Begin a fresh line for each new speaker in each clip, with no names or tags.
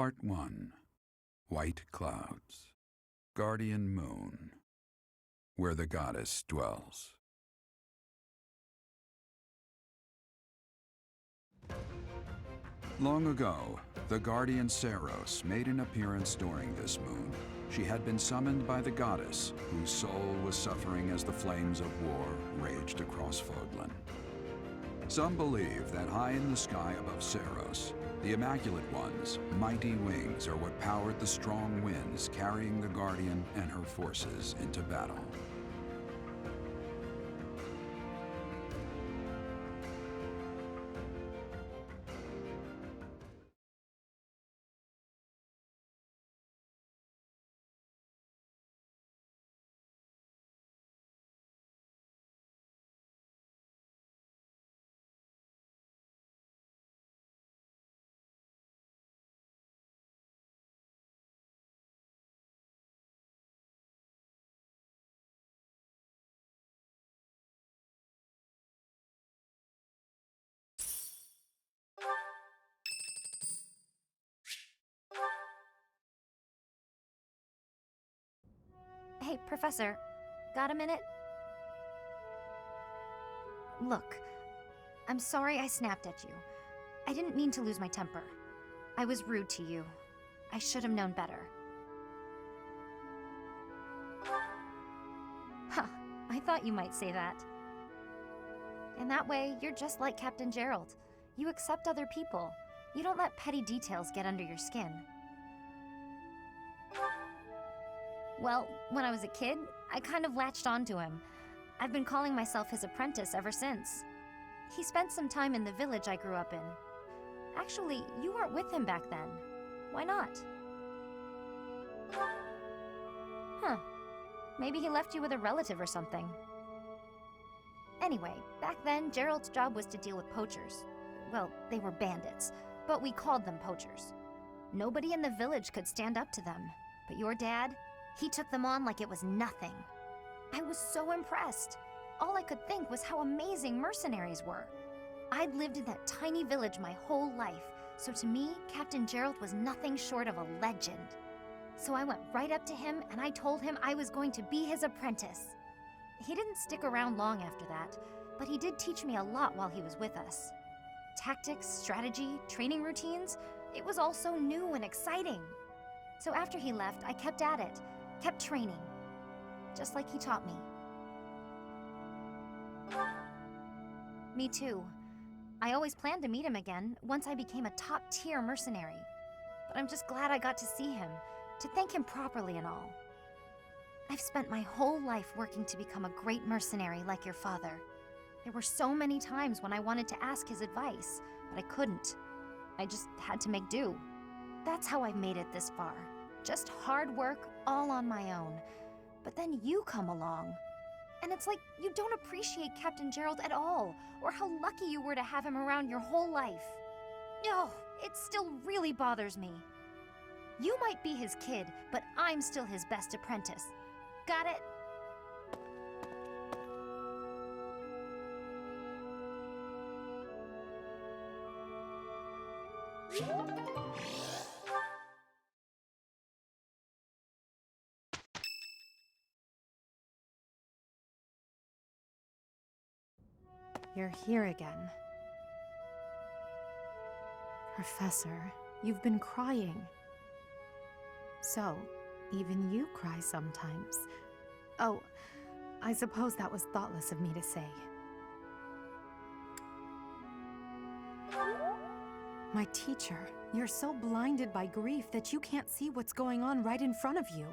Part 1. White Clouds. Guardian Moon. Where the goddess dwells. Long ago, the guardian Saros made an appearance during this moon. She had been summoned by the goddess, whose soul was suffering as the flames of war raged across Fogland. Some believe that high in the sky above Saros, the Immaculate One's mighty wings are what powered the strong winds carrying the Guardian and her forces into battle.
Hey, Professor, got a minute? Look, I'm sorry I snapped at you. I didn't mean to lose my temper. I was rude to you. I should have known better. Huh, I thought you might say that. In that way, you're just like Captain Gerald. You accept other people. You don't let petty details get under your skin. Well, when I was a kid, I kind of latched onto him. I've been calling myself his apprentice ever since. He spent some time in the village I grew up in. Actually, you weren't with him back then. Why not? Huh. Maybe he left you with a relative or something. Anyway, back then, Gerald's job was to deal with poachers. Well, they were bandits, but we called them poachers. Nobody in the village could stand up to them, but your dad, he took them on like it was nothing. I was so impressed. All I could think was how amazing mercenaries were. I'd lived in that tiny village my whole life, so to me, Captain Gerald was nothing short of a legend. So I went right up to him and I told him I was going to be his apprentice. He didn't stick around long after that, but he did teach me a lot while he was with us. Tactics, strategy, training routines, it was all so new and exciting. So after he left, I kept at it, kept training, just like he taught me. Me too. I always planned to meet him again once I became a top-tier mercenary. But I'm just glad I got to see him, to thank him properly and all. I've spent my whole life working to become a great mercenary like your father. There were so many times when I wanted to ask his advice, but I couldn't. I just had to make do. That's how I've made it this far. Just hard work, all on my own. But then you come along. And it's like you don't appreciate Captain Gerald at all, or how lucky you were to have him around your whole life. Oh, it still really bothers me. You might be his kid, but I'm still his best apprentice. Got it?
You're here again. Professor, you've been crying. So, even you cry sometimes. Oh, I suppose that was thoughtless of me to say. My teacher, you're so blinded by grief that you can't see what's going on right in front of you.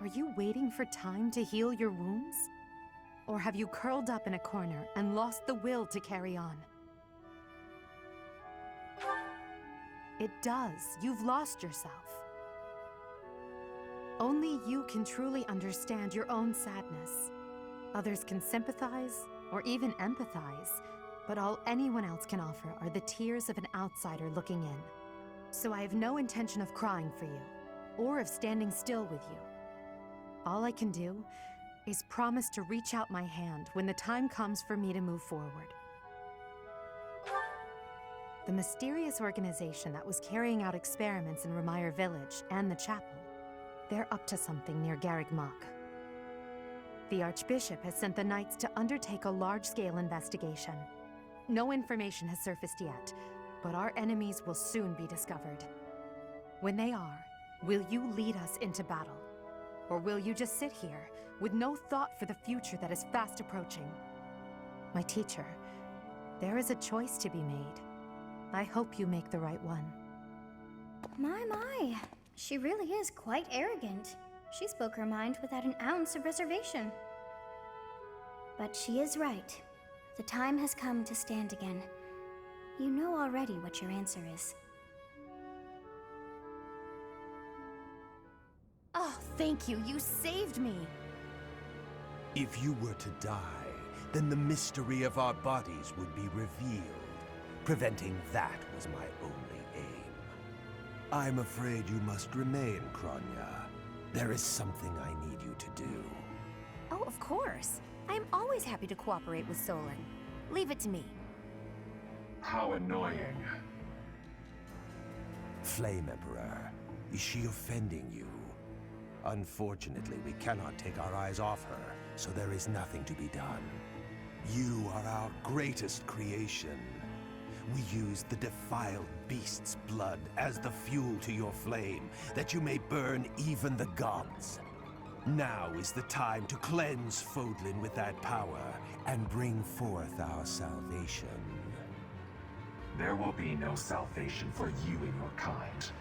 Are you waiting for time to heal your wounds? Or have you curled up in a corner and lost the will to carry on? It does. You've lost yourself. Only you can truly understand your own sadness. Others can sympathize or even empathize, but all anyone else can offer are the tears of an outsider looking in. So I have no intention of crying for you, or of standing still with you. All I can do is promise to reach out my hand when the time comes for me to move forward. The mysterious organization that was carrying out experiments in Remire Village and the chapel. They're up to something near Garreg Mach. The Archbishop has sent the Knights to undertake a large-scale investigation. No information has surfaced yet, but our enemies will soon be discovered. When they are, will you lead us into battle? Or will you just sit here, with no thought for the future that is fast approaching? My teacher, there is a choice to be made. I hope you make the right one.
My. She really is quite arrogant. She spoke her mind without an ounce of reservation. But she is right. The time has come to stand again. You know already what your answer is.
Oh, thank you. You saved me.
If you were to die, then the mystery of our bodies would be revealed. Preventing that was my only aim. I'm afraid you must remain, Kronya. There is something I need you to do.
Oh, of course. I am always happy to cooperate with Solon. Leave it to me.
How annoying.
Flame Emperor, is she offending you? Unfortunately, we cannot take our eyes off her, so there is nothing to be done. You are our greatest creation. We use the defiled beast's blood as the fuel to your flame, that you may burn even the gods. Now is the time to cleanse Fodlan with that power and bring forth our salvation.
There will be no salvation for you and your kind.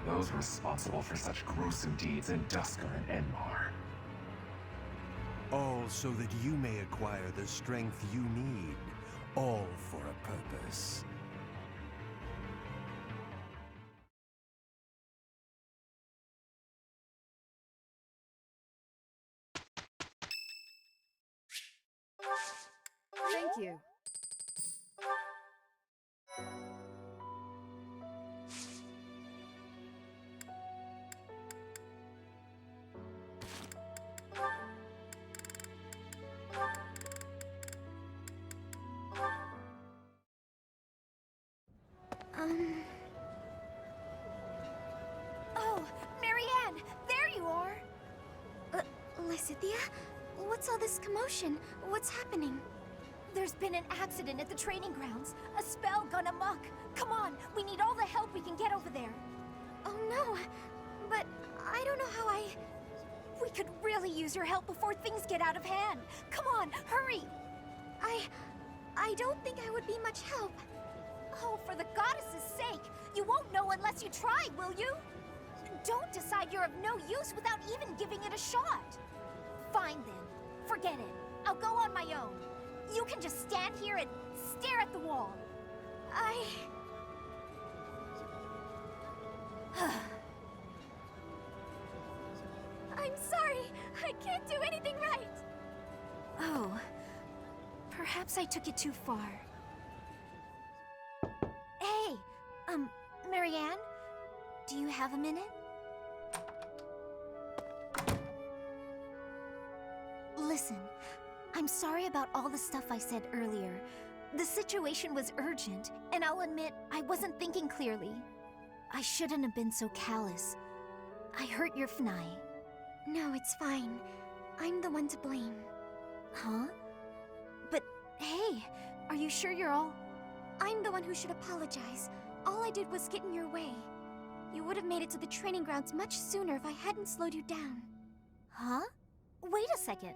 Those responsible for such gruesome deeds in Dusker and Enmar.
All so that you may acquire the strength you need, all for a purpose.
Thank you.
Oh, Marianne! There you are! Lysithia? What's all this commotion? What's happening?
There's been an accident at the training grounds. A spell gone amok. Come on, we need all the help we can get over there.
Oh no, but I don't know how
We could really use your help before things get out of hand. Come on, hurry!
I don't think I would be much help.
Oh, for the goddess's sake! You won't know unless you try, will you? Don't decide you're of no use without even giving it a shot. Fine then. Forget it. I'll go on my own. You can just stand here and stare at the wall.
I'm sorry. I can't do anything right.
Oh. Perhaps I took it too far. Hey! Marianne? Do you have a minute? Listen, I'm sorry about all the stuff I said earlier. The situation was urgent, and I'll admit I wasn't thinking clearly. I shouldn't have been so callous. I hurt your Fnai.
No, it's fine. I'm the one to blame.
Huh? But hey, are you sure you're all...
I'm the one who should apologize. All I did was get in your way. You would have made it to the training grounds much sooner if I hadn't slowed you down.
Huh? Wait a second.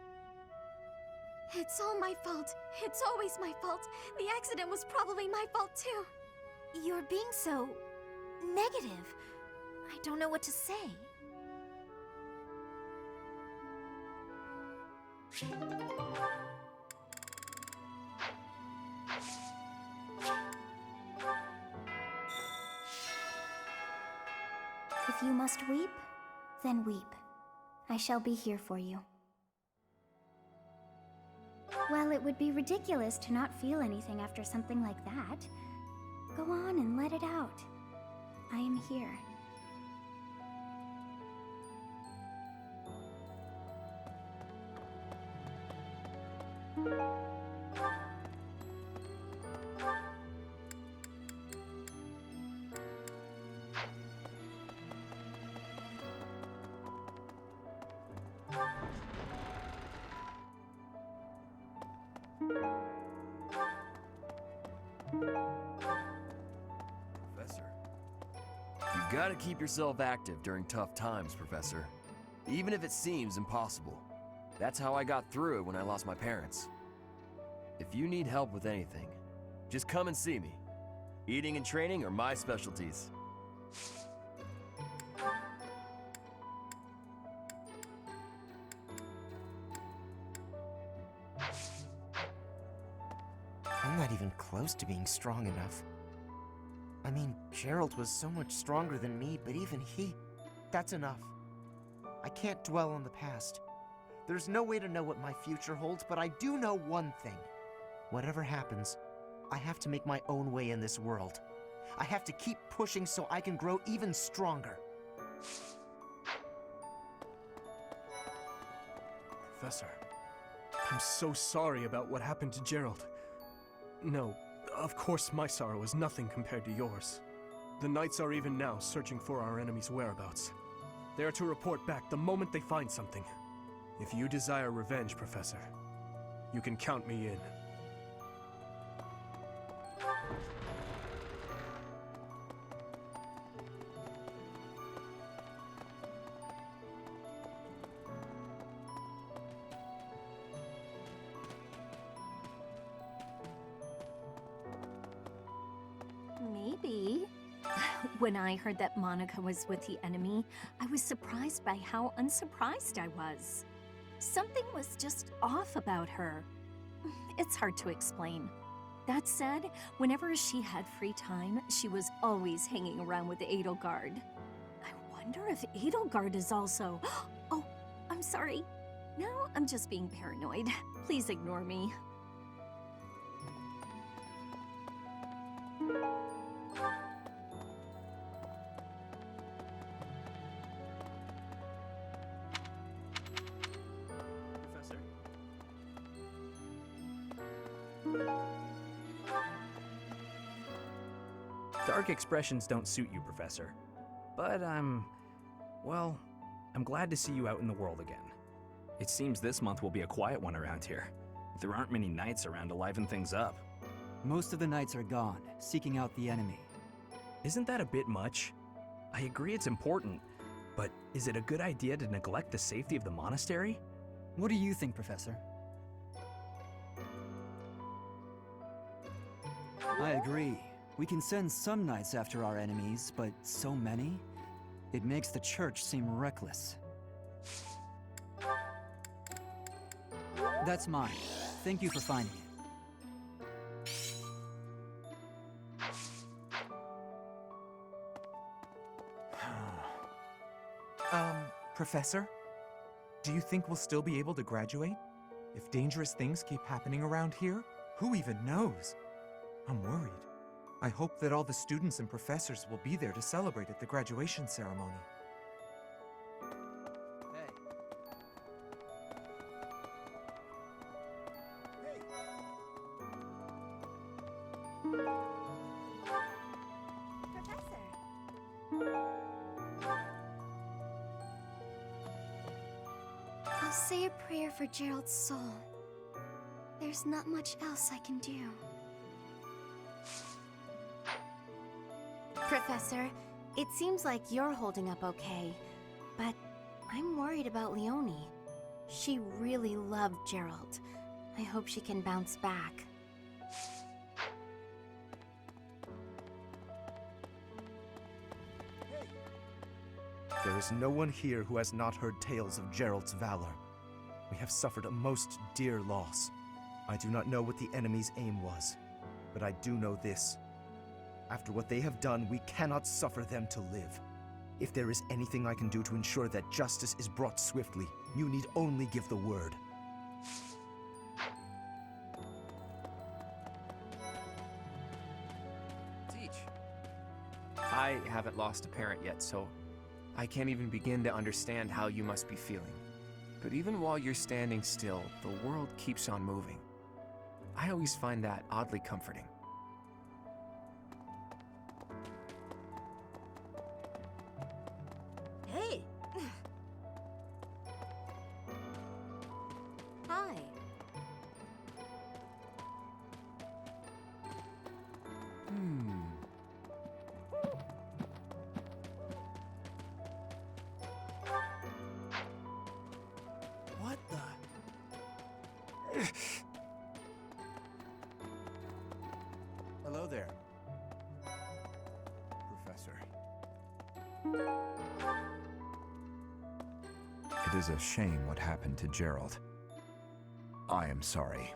It's all my fault. It's always my fault. The accident was probably my fault too.
You're being so... negative. I don't know what to say.
If you must weep, then weep. I shall be here for you. Well, it would be ridiculous to not feel anything after something like that. Go on and let it out. I am here.
Gotta keep yourself active during tough times, Professor. Even if it seems impossible. That's how I got through it when I lost my parents. If you need help with anything, just come and see me. Eating and training are my specialties.
I'm not even close to being strong enough. I mean, Gerald was so much stronger than me, but even that's enough. I can't dwell on the past. There's no way to know what my future holds, but I do know one thing. Whatever happens, I have to make my own way in this world. I have to keep pushing so I can grow even stronger.
Professor, I'm so sorry about what happened to Gerald. No, of course my sorrow is nothing compared to yours. The Knights are even now searching for our enemy's whereabouts. They are to report back the moment they find something. If you desire revenge, Professor, you can count me in.
Maybe. When I heard that Monica was with the enemy, I was surprised by how unsurprised I was. Something was just off about her. It's hard to explain. That said, whenever she had free time, she was always hanging around with Edelgard. I wonder if Edelgard is also... Oh, I'm sorry. No, I'm just being paranoid. Please ignore me.
Professor?
Dark expressions don't suit you, Professor. But well, I'm glad to see you out in the world again. It seems this month will be a quiet one around here. There aren't many knights around to liven things up.
Most of the knights are gone, seeking out the enemy.
Isn't that a bit much? I agree it's important, but is it a good idea to neglect the safety of the monastery?
What do you think, Professor? I agree. We can send some knights after our enemies, but so many? It makes the church seem reckless. That's mine. Thank you for finding it.
Professor? Do you think we'll still be able to graduate? If dangerous things keep happening around here, who even knows? I'm worried. I hope that all the students and professors will be there to celebrate at the graduation ceremony.
I'll say a prayer for Gerald's soul. There's not much else I can do. Professor, it seems like you're holding up okay, but I'm worried about Leonie. She really loved Gerald. I hope she can bounce back.
There is no one here who has not heard tales of Gerald's valor. We have suffered a most dear loss. I do not know what the enemy's aim was, but I do know this. After what they have done, we cannot suffer them to live. If there is anything I can do to ensure that justice is brought swiftly, you need only give the word.
Teach. I haven't lost a parent yet, so I can't even begin to understand how you must be feeling. But even while you're standing still, the world keeps on moving. I always find that oddly comforting.
Hey! Hi.
Hello there, Professor.
It is a shame what happened to Gerald. I am sorry.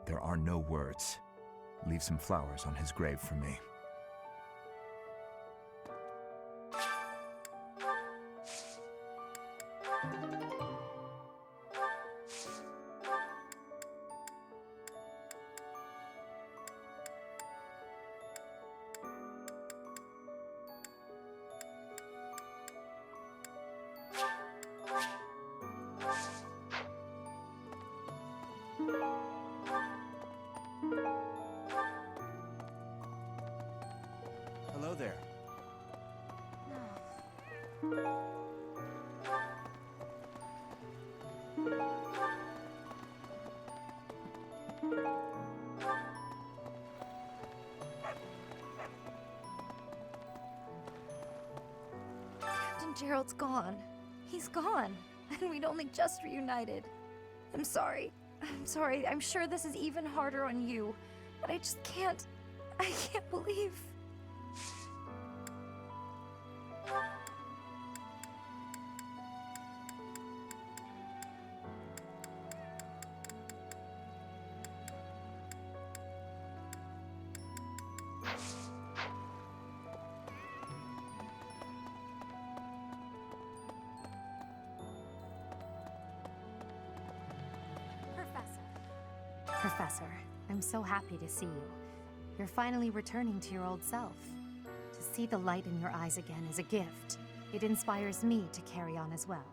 There are no words. Leave some flowers on his grave for me.
Hello there.
Captain Gerald's gone. He's gone. And we'd only just reunited. I'm sorry. I'm sorry. I'm sure this is even harder on you. But I just can't. I can't believe.
Professor, I'm so happy to see you. You're finally returning to your old self. To see the light in your eyes again is a gift. It inspires me to carry on as well.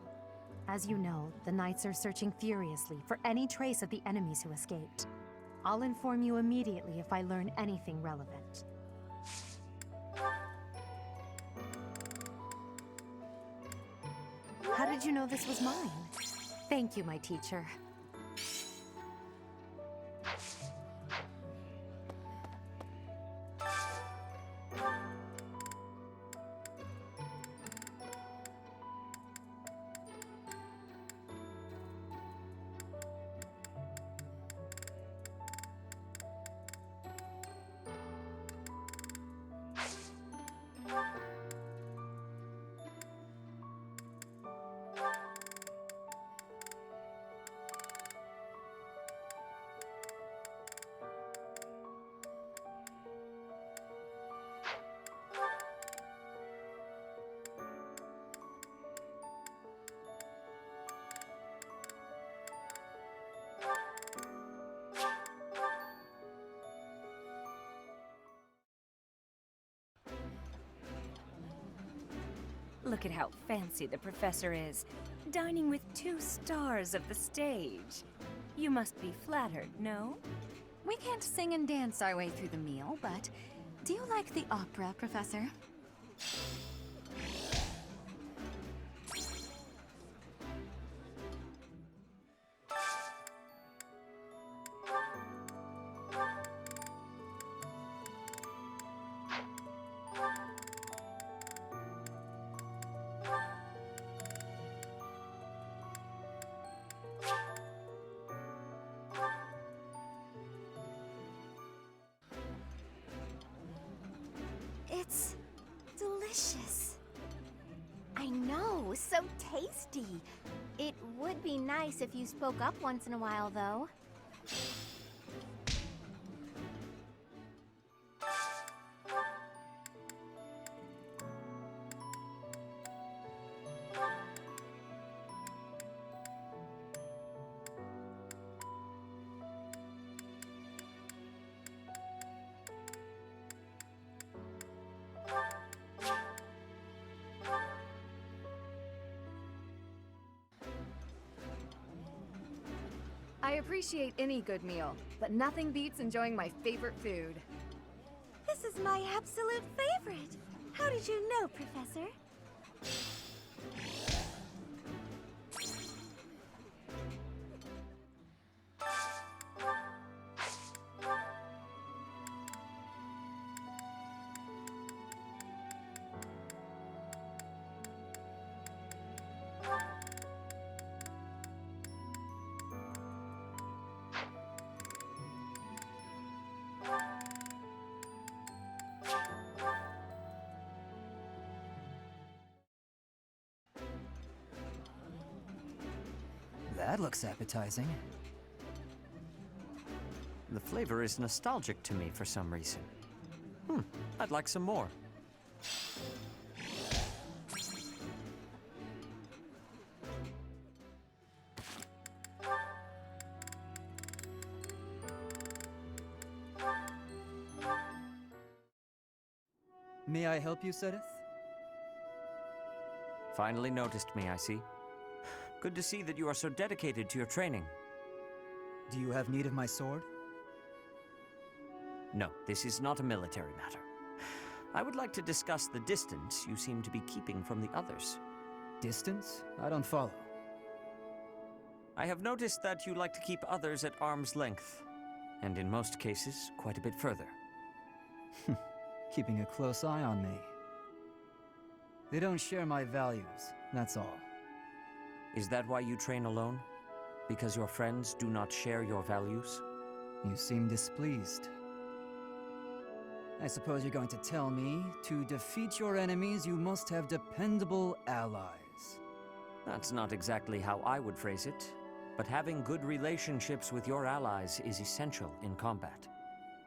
As you know, the Knights are searching furiously for any trace of the enemies who escaped. I'll inform you immediately if I learn anything relevant. How did you know this was mine? Thank you, my teacher.
Look at how fancy the professor is, dining with 2 stars of the stage. You must be flattered, no?
We can't sing and dance our way through the meal, but do you like the opera, Professor?
It's delicious. I know, so tasty. It would be nice if you spoke up once in a while, though.
I appreciate any good meal, but nothing beats enjoying my favorite food.
This is my absolute favorite. How did you know, Professor?
That looks appetizing.
The flavor is nostalgic to me for some reason. I'd like some more.
May I help you, Sedith?
Finally noticed me, I see. Good to see that you are so dedicated to your training.
Do you have need of my sword?
No, this is not a military matter. I would like to discuss the distance you seem to be keeping from the others.
Distance? I don't follow.
I have noticed that you like to keep others at arm's length, and in most cases, quite a bit further.
Keeping a close eye on me. They don't share my values, that's all.
Is that why you train alone? Because your friends do not share your values?
You seem displeased. I suppose you're going to tell me, to defeat your enemies, you must have dependable allies.
That's not exactly how I would phrase it, but having good relationships with your allies is essential in combat.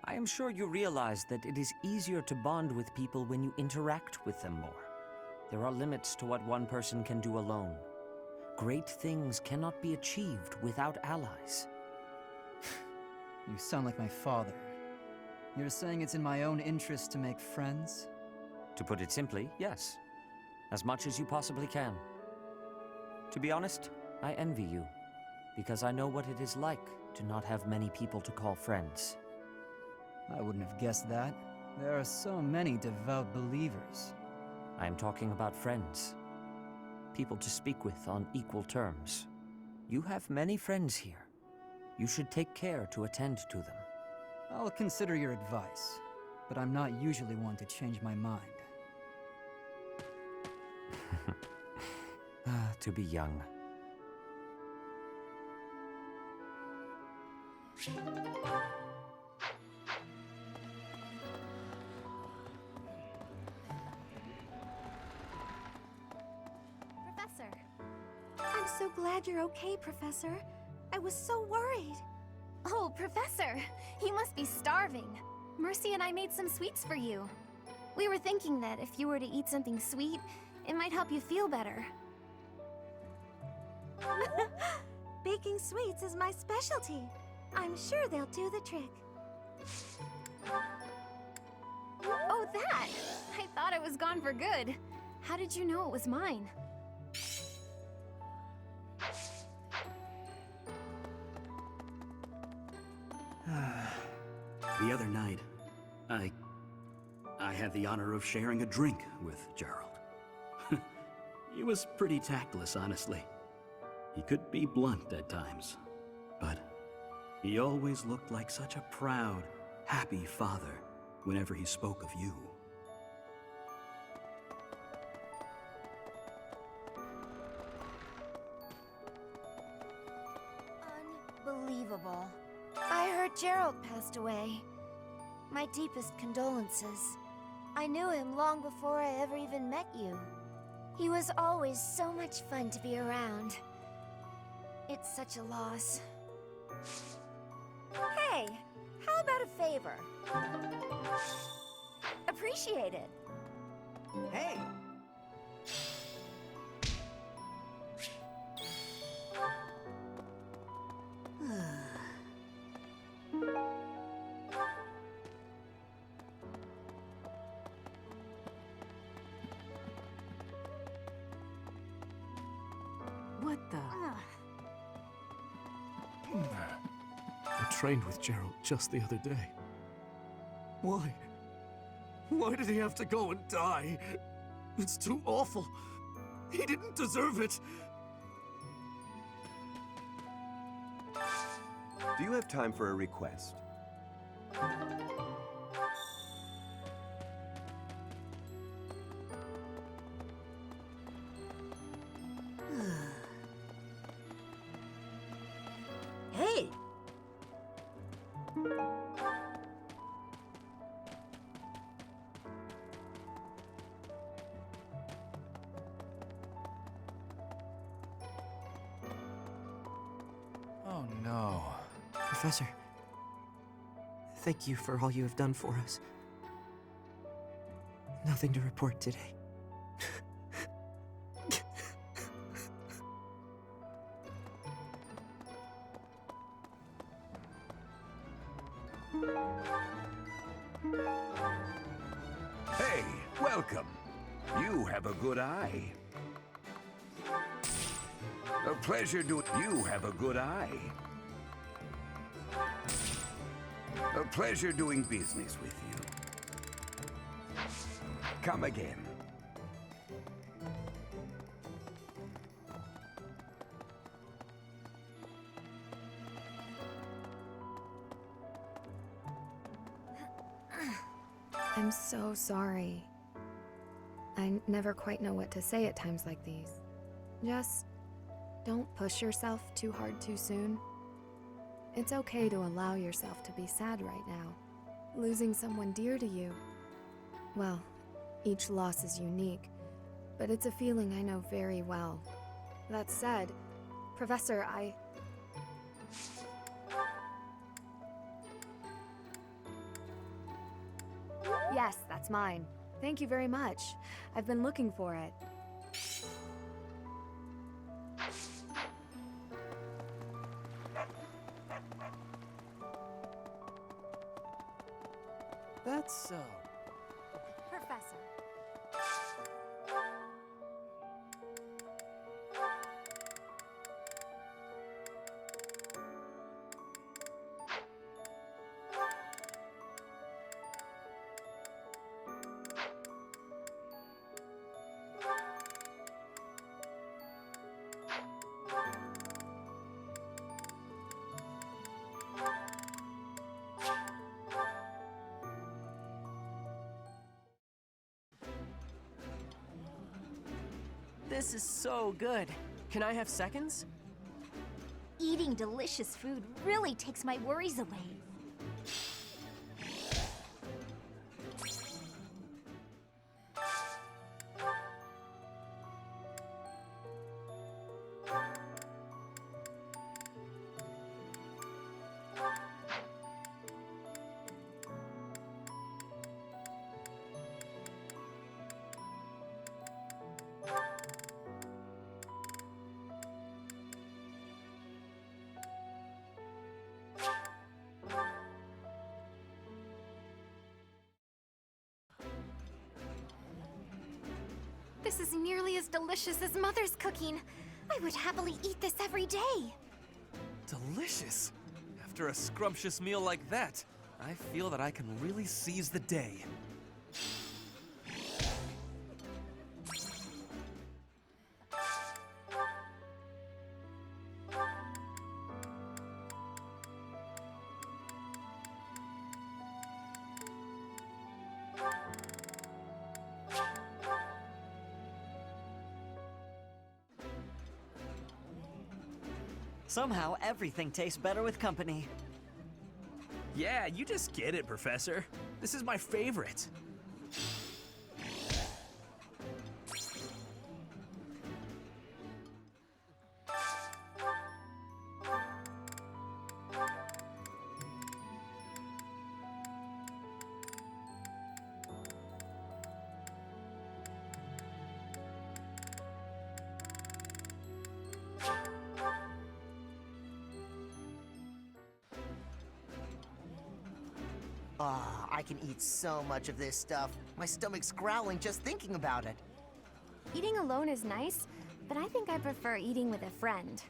I am sure you realize that it is easier to bond with people when you interact with them more. There are limits to what one person can do alone. Great things cannot be achieved without allies.
You sound like my father. You're saying it's in my own interest to make friends?
To put it simply, yes. As much as you possibly can. To be honest, I envy you, because I know what it is like to not have many people to call friends.
I wouldn't have guessed that. There are so many devout believers.
I am talking about friends. People to speak with on equal terms. You have many friends here. You should take care to attend to them.
I'll consider your advice, but I'm not usually one to change my mind.
To be young.
Professor. I'm so glad you're okay, Professor. I was so worried.
Oh, Professor! You must be starving. Mercy and I made some sweets for you. We were thinking that if you were to eat something sweet, it might help you feel better.
Baking sweets is my specialty. I'm sure they'll do the trick.
Oh, that! I thought it was gone for good. How did you know it was mine?
The other night, I had the honor of sharing a drink with Gerald. He was pretty tactless, honestly. He could be blunt at times, but he always looked like such a proud, happy father whenever he spoke of you.
Unbelievable. I heard Gerald passed away. My deepest condolences. I knew him long before I ever even met you. He was always so much fun to be around. It's such a loss. Hey, how about a favor? Appreciate it.
Hey!
What the?
I trained with Gerald just the other day. Why? Why did he have to go and die? It's too awful. He didn't deserve it.
Do you have time for a request?
Hey!
Professor, thank you for all you have done for us. Nothing to report today.
Hey, welcome. You have a good eye. A pleasure to you have a good eye. A pleasure doing business with you. Come again.
I'm so sorry. I never quite know what to say at times like these. Just don't push yourself too hard too soon. It's okay to allow yourself to be sad right now. Losing someone dear to you. Well, each loss is unique, but it's a feeling I know very well. That said, Professor, Yes, that's mine. Thank you very much. I've been looking for it.
That's so.
Professor.
This is so good. Can I have seconds?
Eating delicious food really takes my worries away.
This is nearly as delicious as Mother's cooking. I would happily eat this every day.
Delicious! After a scrumptious meal like that, I feel that I can really seize the day.
Somehow, everything tastes better with company.
Yeah, you just get it, Professor. This is my favorite.
Ah, I can eat so much of this stuff. My stomach's growling just thinking about it.
Eating alone is nice, but I think I prefer eating with a friend.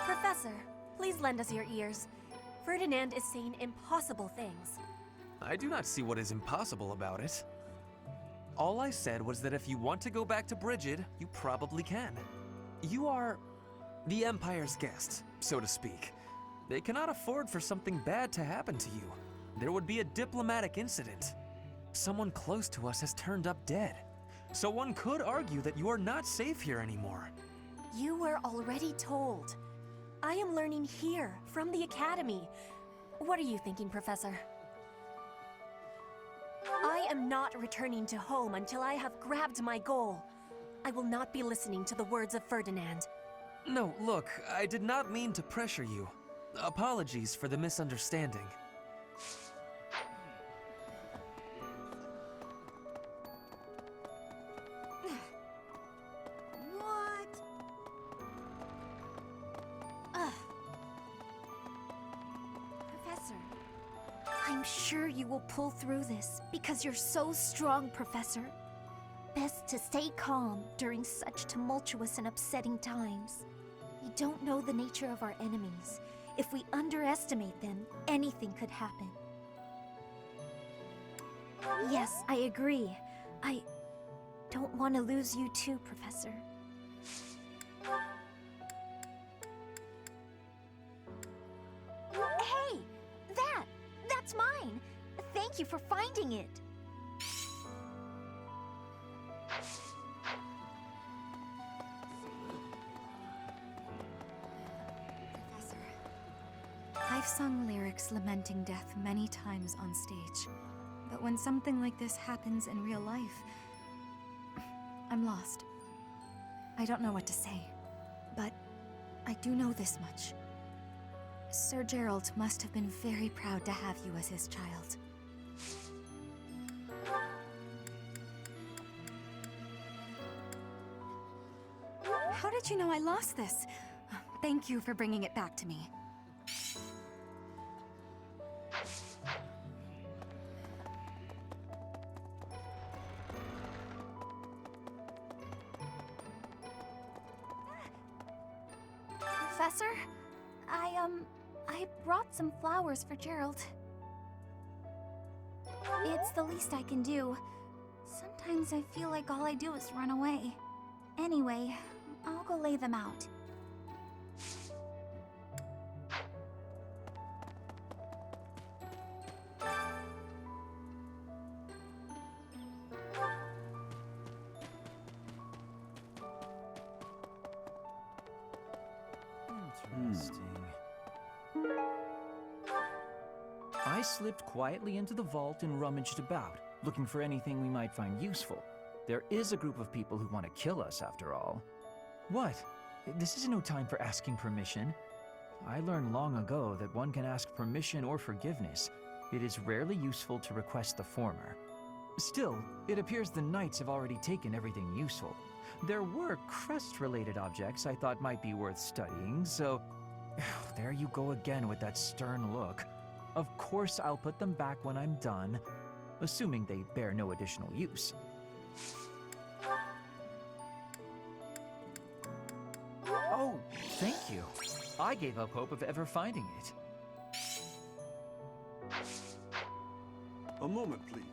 Professor, please lend us your ears. Ferdinand is saying impossible things.
I do not see what is impossible about it. All I said was that if you want to go back to Brigid, you probably can. You are the Empire's guest, so to speak. They cannot afford for something bad to happen to you. There would be a diplomatic incident. Someone close to us has turned up dead. So one could argue that you are not safe here anymore.
You were already told. I am learning here, from the Academy. What are you thinking, Professor? I am not returning to home until I have grabbed my goal. I will not be listening to the words of Ferdinand.
No, look, I did not mean to pressure you. Apologies for the misunderstanding.
What? Professor, I'm sure you will pull through this because you're so strong, Professor. Best to stay calm during such tumultuous and upsetting times. We don't know the nature of our enemies. If we underestimate them, anything could happen. Yes, I agree. I don't want to lose you too, Professor. Hey! That's mine! Thank you for finding it!
I've sung lyrics lamenting death many times on stage, but when something like this happens in real life, I'm lost. I don't know what to say, but I do know this much. Sir Gerald must have been very proud to have you as his child. How did you know I lost this? Thank you for bringing it back to me.
Professor, I brought some flowers for Gerald. It's the least I can do. Sometimes I feel like all I do is run away. Anyway, I'll go lay them out.
Interesting. I slipped quietly into the vault and rummaged about, looking for anything we might find useful. There is a group of people who want to kill us, after all. What? This is no time for asking permission. I learned long ago that one can ask permission or forgiveness. It is rarely useful to request the former. Still, it appears the knights have already taken everything useful. There were crest-related objects I thought might be worth studying, so... There you go again with that stern look. Of course I'll put them back when I'm done, assuming they bear no additional use. Oh, thank you. I gave up hope of ever finding it.
A moment, please.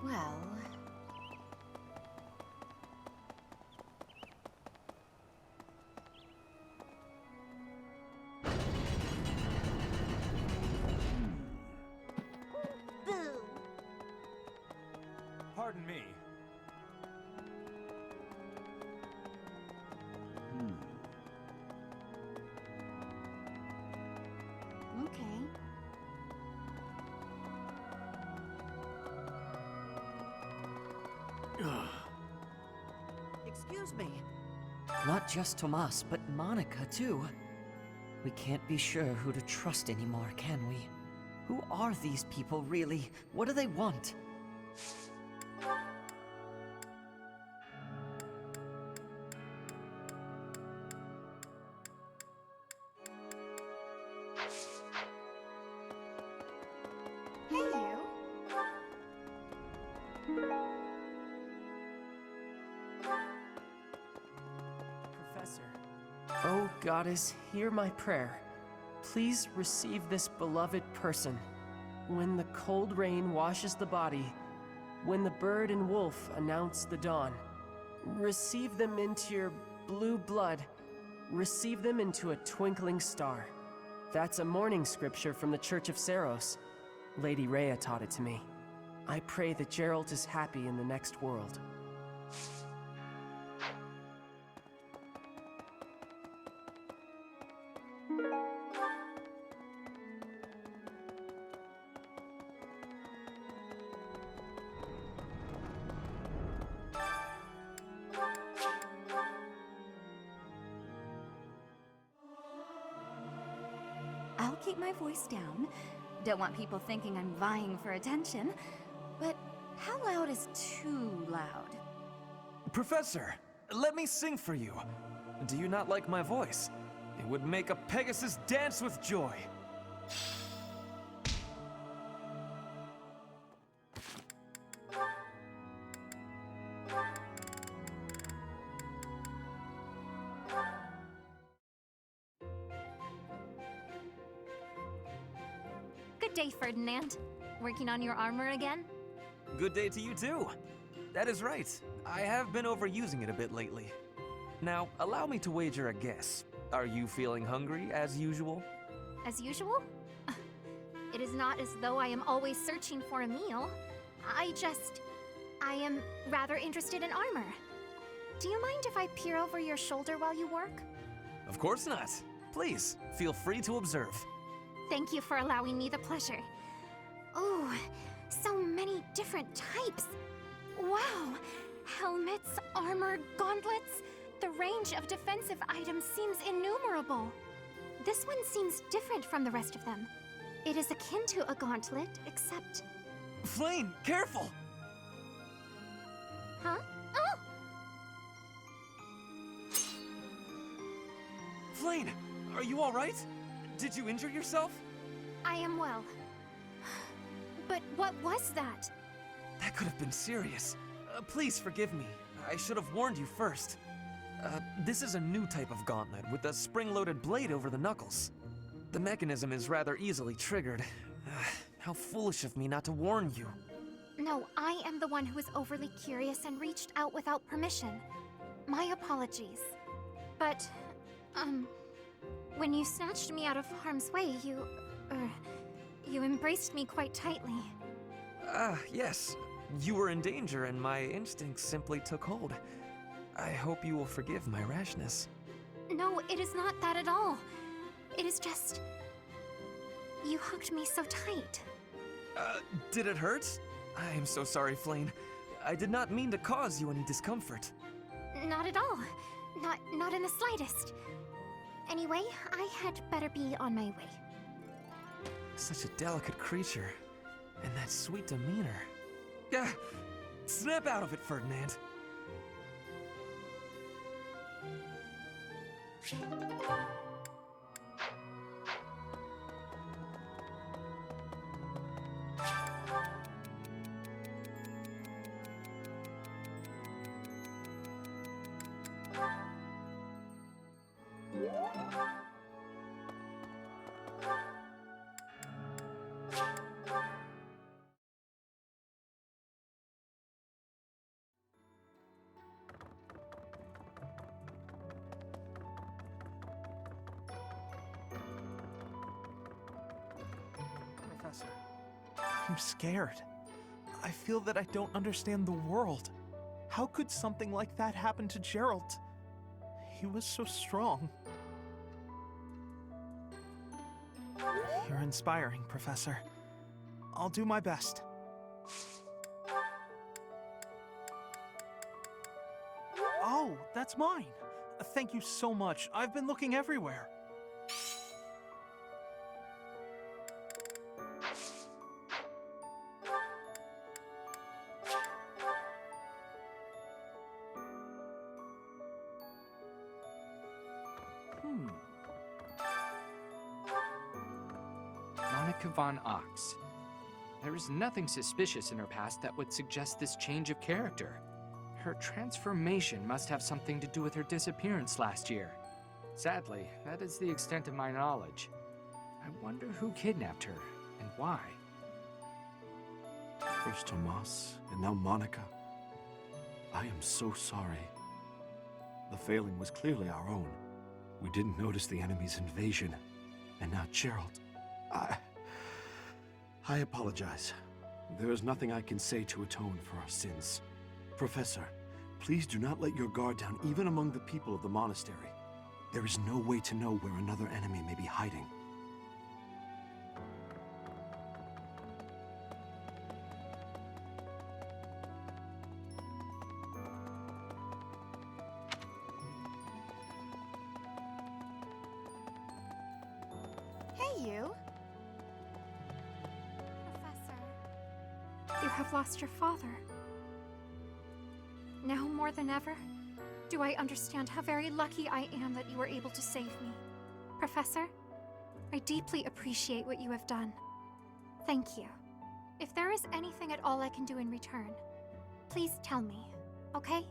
Well...
Pardon me.
Okay.
Excuse me. Not just Tomas, but Monica, too. We can't be sure who to trust anymore, can we? Who are these people, really? What do they want?
Hey, you.
Professor. Oh, Goddess, hear my prayer. Please receive this beloved person. When the cold rain washes the body, when the bird and wolf announce the dawn, receive them into your
blue blood. Receive them into a twinkling star. That's a morning scripture from the Church of Saros. Lady Rhea taught it to me. I pray that Geralt is happy in the next world.
I'll keep my voice down. Don't want people thinking I'm vying for attention. But how loud is too loud?
Professor, let me sing for you. Do you not like my voice? It would make a Pegasus dance with joy.
Good day, Ferdinand. Working on your armor again?
Good day to you too. That is right. I have been overusing it a bit lately. Now, allow me to wager a guess. Are you feeling hungry as usual?
As usual? It is not as though I am always searching for a meal. I am rather interested in armor. Do you mind if I peer over your shoulder while you work?
Of course not. Please, feel free to observe.
Thank you for allowing me the pleasure. Oh, so many different types. Wow! Helmets, armor, gauntlets. The range of defensive items seems innumerable. This one seems different from the rest of them. It is akin to a gauntlet, except...
Flame, careful!
Huh? Oh!
Flame, are you alright? Did you injure yourself?
I am well. But what was that?
That could have been serious. Please forgive me. I should have warned you first. This is a new type of gauntlet with a spring-loaded blade over the knuckles. The mechanism is rather easily triggered. How foolish of me not to warn you.
No, I am the one who was overly curious and reached out without permission. My apologies. But, when you snatched me out of harm's way, you embraced me quite tightly.
Yes. You were in danger and my instincts simply took hold. I hope you will forgive my rashness.
No, it is not that at all. It is just... you hugged me so tight.
Did it hurt? I am so sorry, Flame. I did not mean to cause you any discomfort.
Not at all. Not in the slightest. Anyway, I had better be on my way.
Such a delicate creature. And that sweet demeanor. Snap out of it, Ferdinand.
Professor, I'm scared. I feel that I don't understand the world. How could something like that happen to Geralt? He was so strong. You're inspiring, Professor. I'll do my best. Oh, that's mine. Thank you so much. I've been looking everywhere.
Monica von Ox. There is nothing suspicious in her past that would suggest this change of character. Her transformation must have something to do with her disappearance last year. Sadly, that is the extent of my knowledge. I wonder who kidnapped her, and why.
First Tomas, and now Monica. I am so sorry.
The failing was clearly our own. We didn't notice the enemy's invasion. And now Gerald... I apologize. There is nothing I can say to atone for our sins. Professor, please do not let your guard down even among the people of the monastery. There is no way to know where another enemy may be hiding.
Hey, you.
You have lost your father. Now more than ever, do I understand how very lucky I am that you were able to save me. Professor, I deeply appreciate what you have done. Thank you. If there is anything at all I can do in return, please tell me, okay?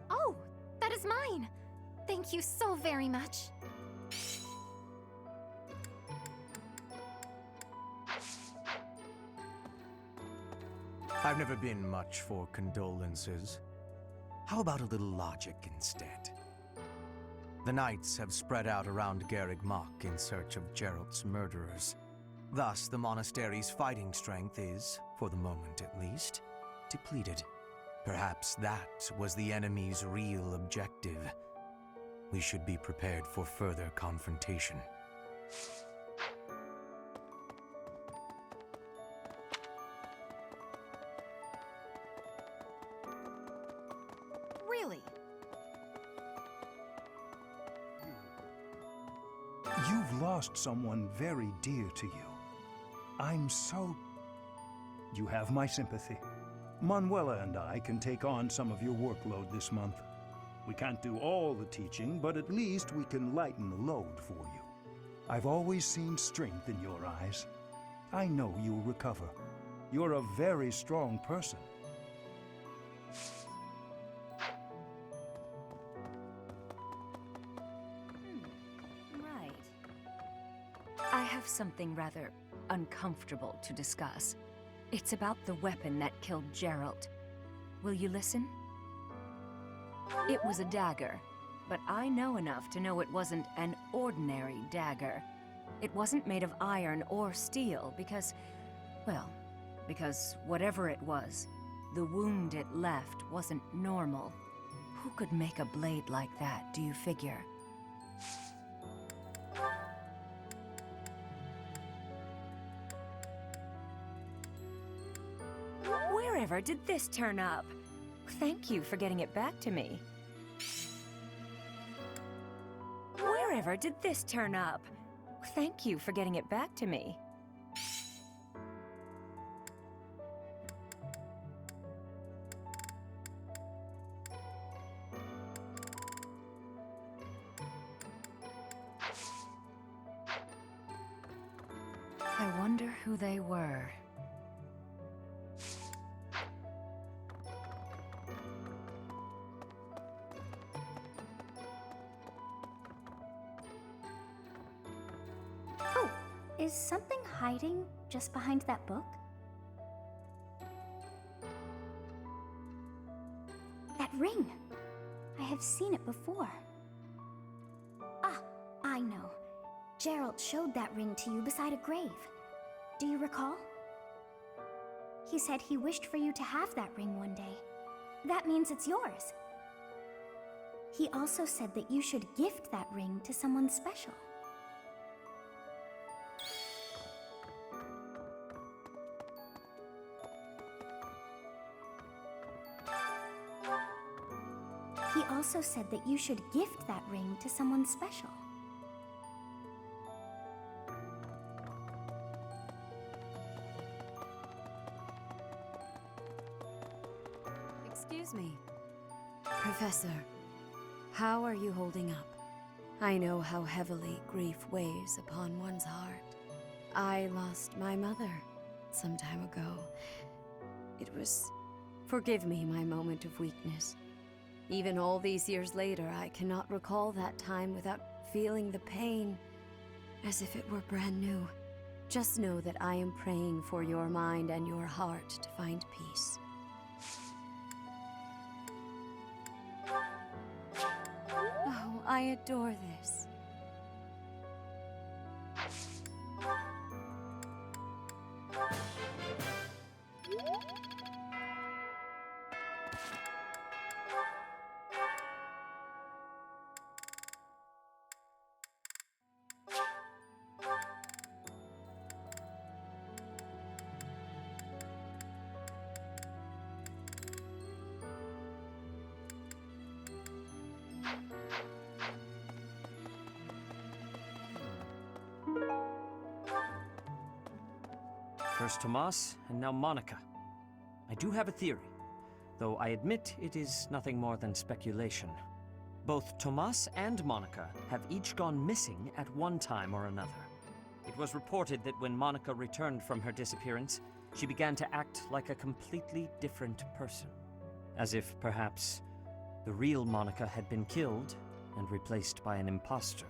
Oh, that is mine! Thank you so very much.
I've never been much for condolences. How about a little logic instead? The knights have spread out around Garreg Mach in search of Gerald's murderers. Thus, the monastery's fighting strength is, for the moment at least, depleted. Perhaps that was the enemy's real objective. We should be prepared for further confrontation.
Really?
You've lost someone very dear to you. I'm so... You have my sympathy. Manuela and I can take on some of your workload this month. We can't do all the teaching, but at least we can lighten the load for you. I've always seen strength in your eyes. I know you'll recover. You're a very strong person.
Right. I have something rather uncomfortable to discuss. It's about the weapon that killed Gerald. Will you listen? It was a dagger, but I know enough to know it wasn't an ordinary dagger. It wasn't made of iron or steel because, well, because whatever it was, the wound it left wasn't normal. Who could make a blade like that, do you figure? Wherever did this turn up? Thank you for getting it back to me. Wherever did this turn up? Thank you for getting it back to me. I wonder who they were.
Is something hiding just behind that book? That ring! I have seen it before. Ah, I know. Gerald showed that ring to you beside a grave. Do you recall? He said he wished for you to have that ring one day. That means it's yours. He also said that you should gift that ring to someone special. He also said that you should gift that ring to someone special.
Excuse me. Professor, how are you holding up? I know how heavily grief weighs upon one's heart. I lost my mother some time ago. It was... Forgive me my moment of weakness. Even all these years later, I cannot recall that time without feeling the pain as if it were brand new. Just know that I am praying for your mind and your heart to find peace. Oh, I adore this.
First Tomas, and now Monica. I do have a theory, though I admit it is nothing more than speculation. Both Tomas and Monica have each gone missing at one time or another. It was reported that when Monica returned from her disappearance, she began to act like a completely different person. As if, perhaps, the real Monica had been killed and replaced by an imposter.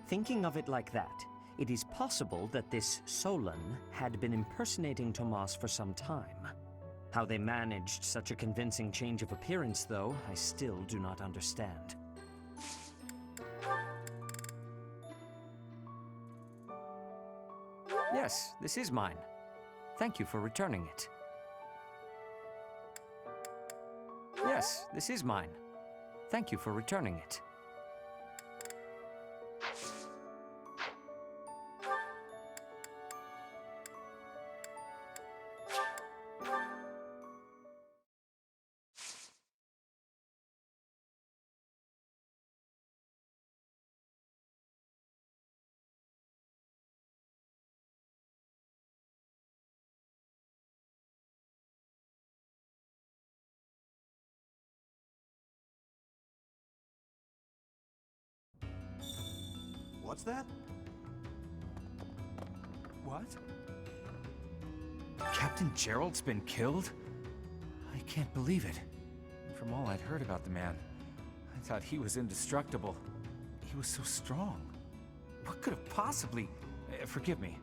Thinking of it like that, it is possible that this Solon had been impersonating Tomas for some time. How they managed such a convincing change of appearance, though, I still do not understand. Yes, this is mine. Thank you for returning it. Yes, this is mine. Thank you for returning it.
What's that?
What? Captain Gerald's been killed? I can't believe it. From all I'd heard about the man, I thought he was indestructible. He was so strong. What could have possibly... forgive me.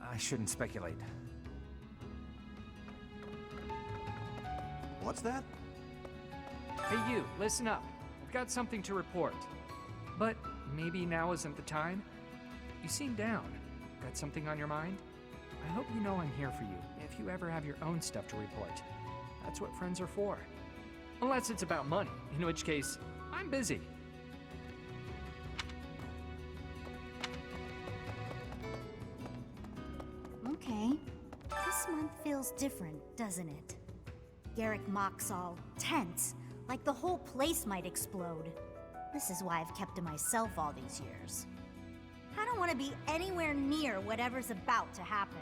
I shouldn't speculate.
What's that?
Hey you, listen up. I've got something to report. But maybe now isn't the time? You seem down. Got something on your mind? I hope you know I'm here for you if you ever have your own stuff to report. That's what friends are for. Unless it's about money, in which case, I'm busy.
Okay. This month feels different, doesn't it? Garrick Mock's all tense, like the whole place might explode. This is why I've kept to myself all these years. I don't want to be anywhere near whatever's about to happen.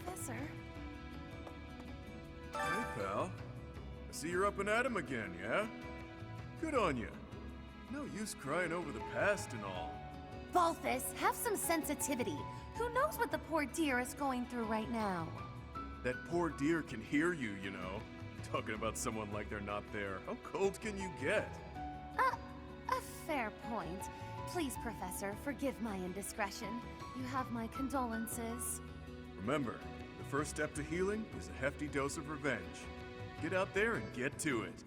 Professor?
Hey, pal. I see you're up and at 'em again, yeah? Good on you. No use crying over the past and all.
Balthus, have some sensitivity. Who knows what the poor dear is going through right now?
That poor dear can hear you, you know. Talking about someone like they're not there. How cold can you get?
A fair point. Please, Professor, forgive my indiscretion. You have my condolences.
Remember, the first step to healing is a hefty dose of revenge. Get out there and get to it.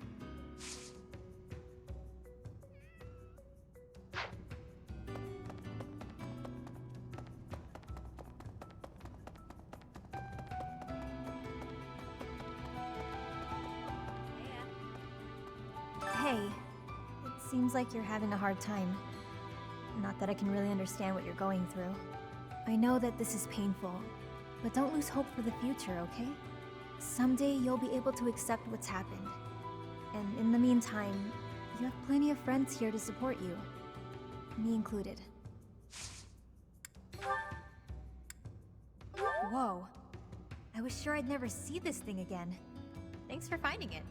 Hey, it seems like you're having a hard time. Not that I can really understand what you're going through. I know that this is painful, but don't lose hope for the future, okay? Someday you'll be able to accept what's happened. And in the meantime, you have plenty of friends here to support you. Me included. Whoa. I was sure I'd never see this thing again. Thanks for finding it.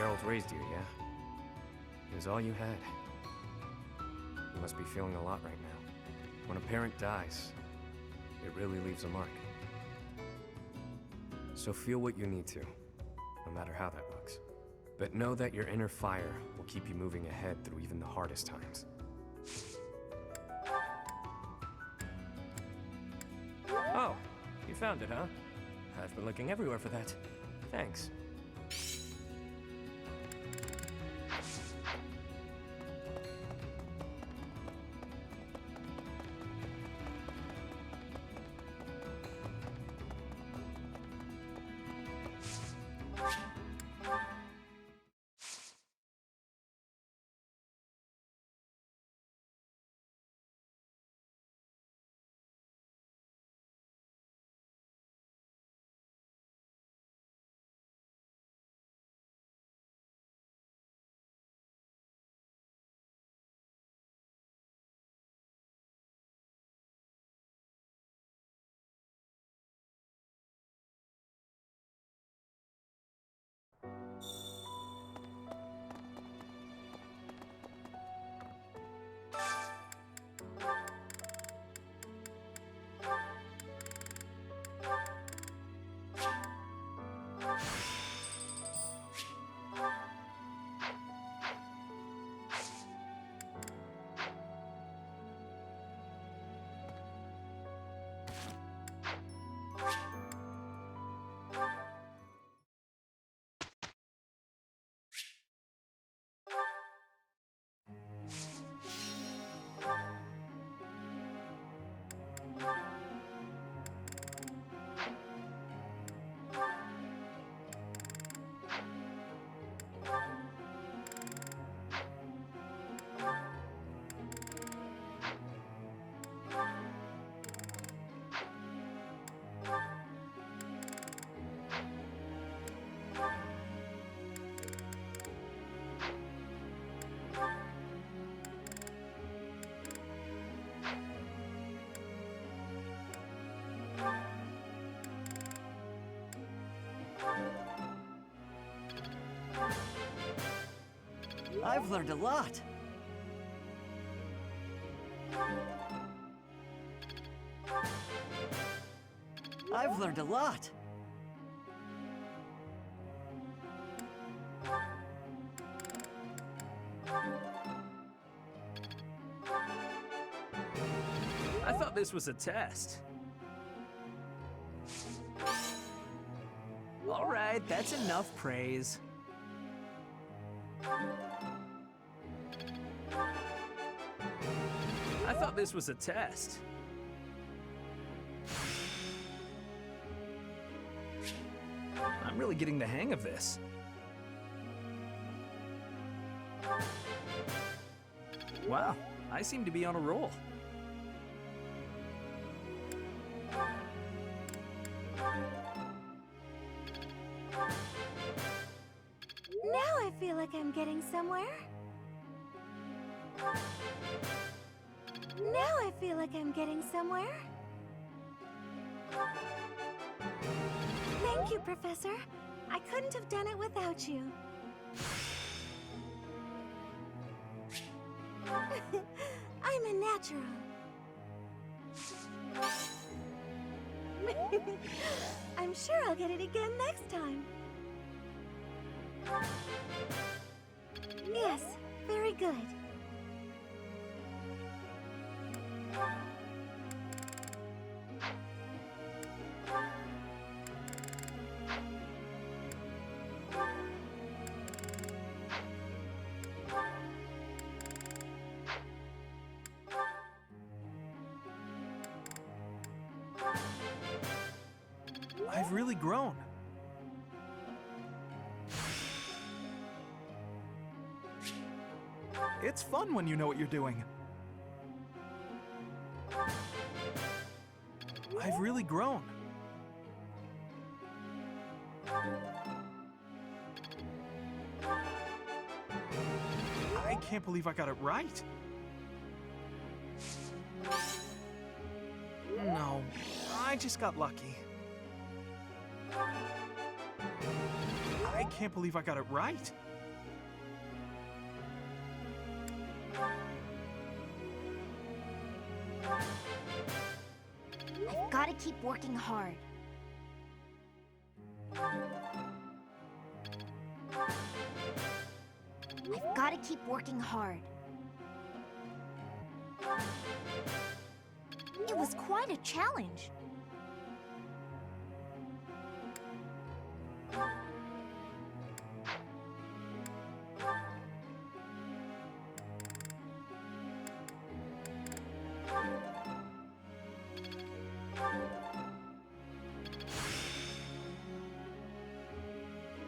Gerald raised you, yeah? He was all you had. You must be feeling a lot right now. When a parent dies, it really leaves a mark. So feel what you need to, no matter how that looks. But know that your inner fire will keep you moving ahead through even the hardest times. Oh, you found it, huh? I've been looking everywhere for that. Thanks.
I've learned a lot. I've learned a lot.
I thought this was a test. All right, that's enough praise. I thought this was a test. I'm really getting the hang of this. Wow, I seem to be on a roll.
Now I feel like I'm getting somewhere. Now I feel like I'm getting somewhere. Thank you, Professor. I couldn't have done it without you. I'm a natural. I'm sure I'll get it again next time. Yes, very good.
I've really grown. It's fun when you know what you're doing. I've really grown. I can't believe I got it right. No, I just got lucky. I can't believe I got it right.
gotta keep working hard. I've gotta keep working hard. It was quite a challenge.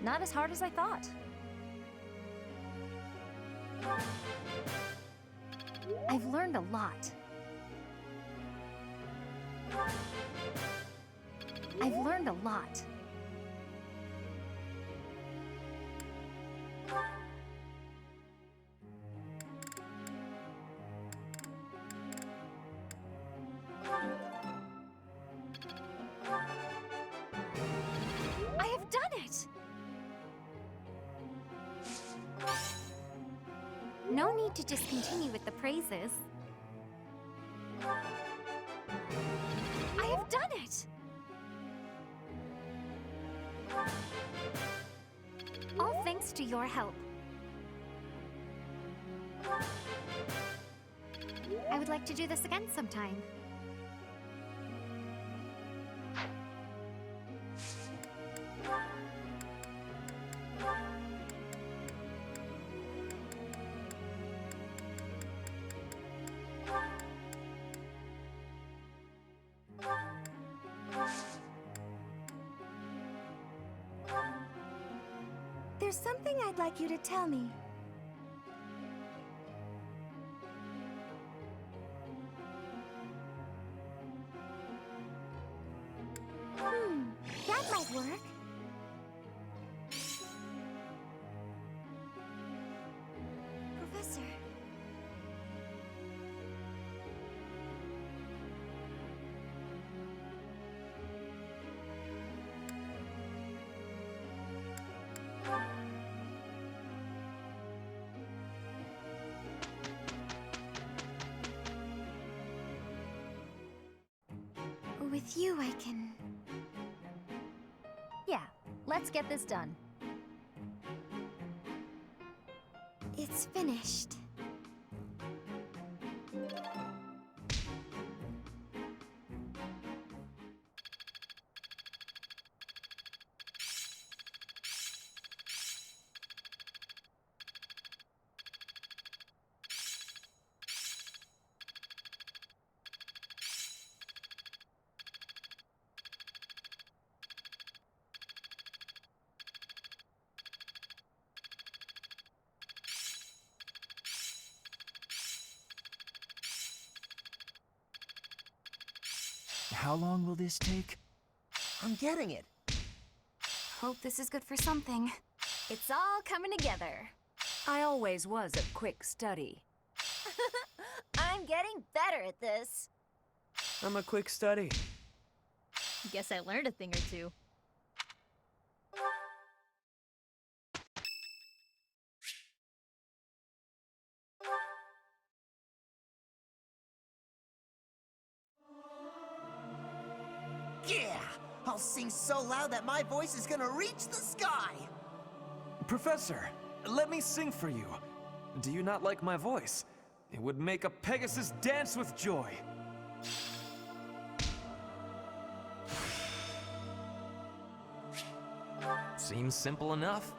Not as hard as I thought. I've learned a lot. I've learned a lot.
I have done it!
No need to just continue with the praises.
I have done it!
All thanks to your help.
I would like to do this again sometime.
There's something I'd like you to tell me.
That might work. Professor.
With you, I can... Yeah, let's get this done.
It's finished.
How long will this take?
I'm getting it.
Hope this is good for something. It's all coming together.
I always was a quick study.
I'm getting better at this.
I'm a quick study.
Guess I learned a thing or two.
Yeah! I'll sing so loud that my voice is gonna reach the sky!
Professor, let me sing for you. Do you not like my voice? It would make a Pegasus dance with joy. Seems simple enough.